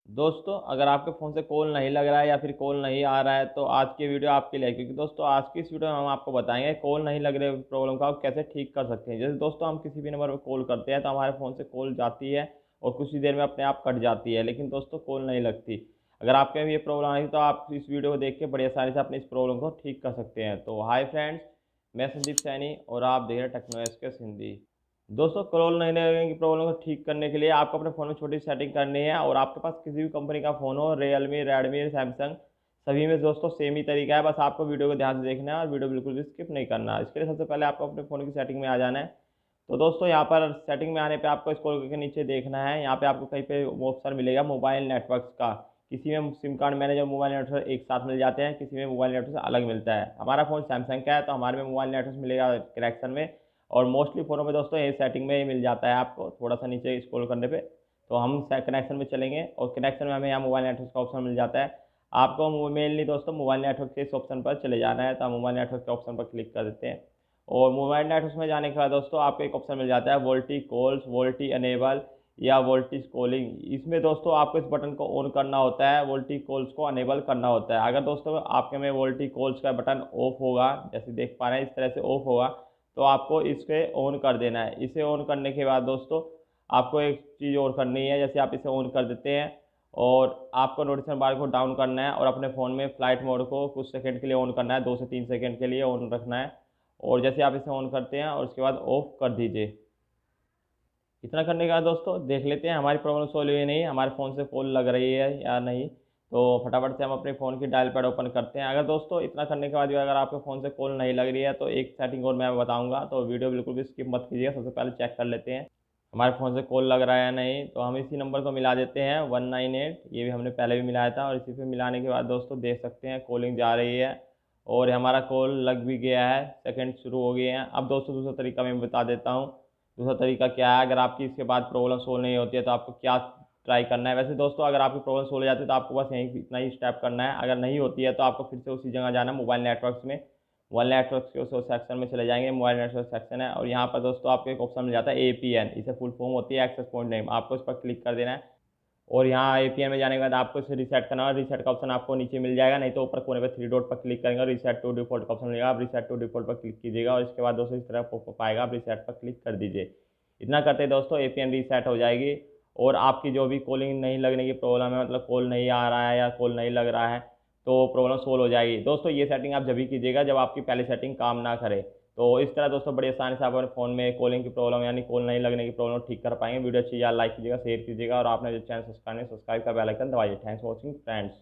दोस्तों अगर आपके फ़ोन से कॉल नहीं लग रहा है या फिर कॉल नहीं आ रहा है तो आज की वीडियो आपके लिए है, क्योंकि दोस्तों आज की इस वीडियो में हम आपको बताएंगे कॉल नहीं लग रहे प्रॉब्लम का आप कैसे ठीक कर सकते हैं। जैसे दोस्तों हम किसी भी नंबर पर कॉल करते हैं तो हमारे फ़ोन से कॉल जाती है और कुछ ही देर में अपने आप कट जाती है, लेकिन दोस्तों कॉल नहीं लगती। अगर आपके में ये प्रॉब्लम आई तो आप इस वीडियो को देख के बड़ी आसानी से अपनी इस प्रॉब्लम को ठीक कर सकते हैं। तो हाय फ्रेंड्स, मैं संदीप सैनी और आप देख रहे हैं टेक्नो एक्सप्रेस हिंदी। दोस्तों कॉल नहीं लगने की प्रॉब्लम को ठीक करने के लिए आपको अपने फ़ोन में छोटी सेटिंग करनी है, और आपके पास किसी भी कंपनी का फ़ोन हो, रियलमी, रेडमी, सैमसंग, सभी में दोस्तों सेम ही तरीका है। बस आपको वीडियो को ध्यान से देखना है और वीडियो बिल्कुल भी स्किप नहीं करना। इसके लिए सबसे पहले आपको अपने फ़ोन की सेटिंग में आ जाना है। तो दोस्तों यहाँ पर सेटिंग में आने पे आपको स्क्रॉल करके नीचे देखना है। यहाँ पे आपको कहीं पे ऑप्शन मिलेगा मोबाइल नेटवर्क्स का। किसी में SIM card manager, mobile network एक साथ मिल जाते हैं, किसी में मोबाइल नेटवर्क अलग मिलता है। हमारा फ़ोन सैमसंग का है तो हमारे में मोबाइल नेटवर्क मिलेगा कनेक्शन में, और मोस्टली फ़ोनों में दोस्तों ये सेटिंग में ही मिल जाता है आपको, थोड़ा सा नीचे स्क्रॉल करने पे। तो हम कनेक्शन में चलेंगे और कनेक्शन में हमें यहाँ मोबाइल नेटवर्क का ऑप्शन मिल जाता है। आपको मेनली दोस्तों मोबाइल नेटवर्क के इस ऑप्शन पर चले जाना है, तो हम मोबाइल नेटवर्क के ऑप्शन पर क्लिक कर देते हैं। और मोबाइल नेटवर्क में जाने के बाद दोस्तों आपको एक ऑप्शन मिल जाता है वोल्टी कॉल्स, वोल्टी अनेबल या वोल्टी कॉलिंग। इसमें दोस्तों आपको इस बटन को ऑन करना होता है, वोल्टी कॉल्स को अनेबल करना होता है। अगर दोस्तों आपके में वोल्टी कॉल्स का बटन ऑफ होगा, जैसे देख पा रहे हैं इस तरह से ऑफ होगा, तो आपको इसे ऑन कर देना है। इसे ऑन करने के बाद दोस्तों आपको एक चीज़ और करनी है। जैसे आप इसे ऑन कर देते हैं और आपको नोटिफिकेशन बार को डाउन करना है और अपने फ़ोन में फ्लाइट मोड को कुछ सेकंड के लिए ऑन करना है, 2 से 3 सेकंड के लिए ऑन रखना है। और जैसे आप इसे ऑन करते हैं और उसके बाद ऑफ कर दीजिए। इतना करने के बाद दोस्तों देख लेते हैं हमारी प्रॉब्लम सॉल्व हुई नहीं, हमारे फ़ोन से कॉल लग रही है या नहीं। तो फटाफट से हम अपने फ़ोन की डायल पैड ओपन करते हैं। अगर दोस्तों इतना करने के बाद भी अगर आपके फ़ोन से कॉल नहीं लग रही है तो एक सेटिंग और मैं बताऊंगा, तो वीडियो बिल्कुल भी स्किप मत कीजिएगा। सबसे पहले चेक कर लेते हैं हमारे फ़ोन से कॉल लग रहा है या नहीं। तो हम इसी नंबर को मिला देते हैं 198, ये भी हमने पहले भी मिलाया था, और इसी पे मिलाने के बाद दोस्तों देख सकते हैं कॉलिंग जा रही है और हमारा कॉल लग भी गया है, सेकंड शुरू हो गए हैं। अब दोस्तों दूसरा तरीका मैं बता देता हूँ। दूसरा तरीका क्या है, अगर आपकी इसके बाद प्रॉब्लम सोल्व नहीं होती है तो आपको क्या ट्राई करना है। वैसे दोस्तों अगर आपकी प्रॉब्लम सोल्व हो जाती है तो आपको बस यहीं इतना ही स्टेप करना है। अगर नहीं होती है तो आपको फिर से उसी जगह जाना है, मोबाइल नेटवर्क्स में। मोबाइल नेटवर्क के उस सेक्शन में चले जाएंगे, मोबाइल नेटवर्क सेक्शन है, और यहाँ पर दोस्तों आपको एक ऑप्शन मिल जाता है APN। इसे फुल फॉर्म होती है एक्सेस पॉइंट नेम। आपको इस पर क्लिक कर देना है और यहाँ APN में जाने के बाद आपको इसे रीसेट करना है। रीसेट का ऑप्शन आपको नीचे मिल जाएगा, नहीं तो ऊपर कोने पर 3 डॉट पर क्लिक करेंगे और रीसेट टू डिफॉल्ट का ऑप्शन मिलेगा। आप रीसेट टू डिफॉल्ट पर क्लिक कीजिएगा और इसके बाद दोस्तों इस तरह पॉपअप आएगा, आप रीसेट पर क्लिक कर दीजिए। इतना करते ही दोस्तों APN रीसेट हो जाएगी और आपकी जो भी कॉलिंग नहीं लगने की प्रॉब्लम है, मतलब कॉल नहीं आ रहा है या कॉल नहीं लग रहा है, तो प्रॉब्लम सोल्व हो जाएगी। दोस्तों ये सेटिंग आप जब भी कीजिएगा जब आपकी पहली सेटिंग काम ना करे। तो इस तरह दोस्तों बड़ी आसानी से आप अपने फ़ोन में कॉलिंग की प्रॉब्लम यानी कॉल नहीं लगने की प्रॉब्लम ठीक कर पाएंगे। वीडियो अच्छी यार लाइक कीजिएगा, शेयर कीजिएगा, और आपने जो चैनल सब्सक्राइब का बेल आइकन दबाइए। Thanks for watching friends.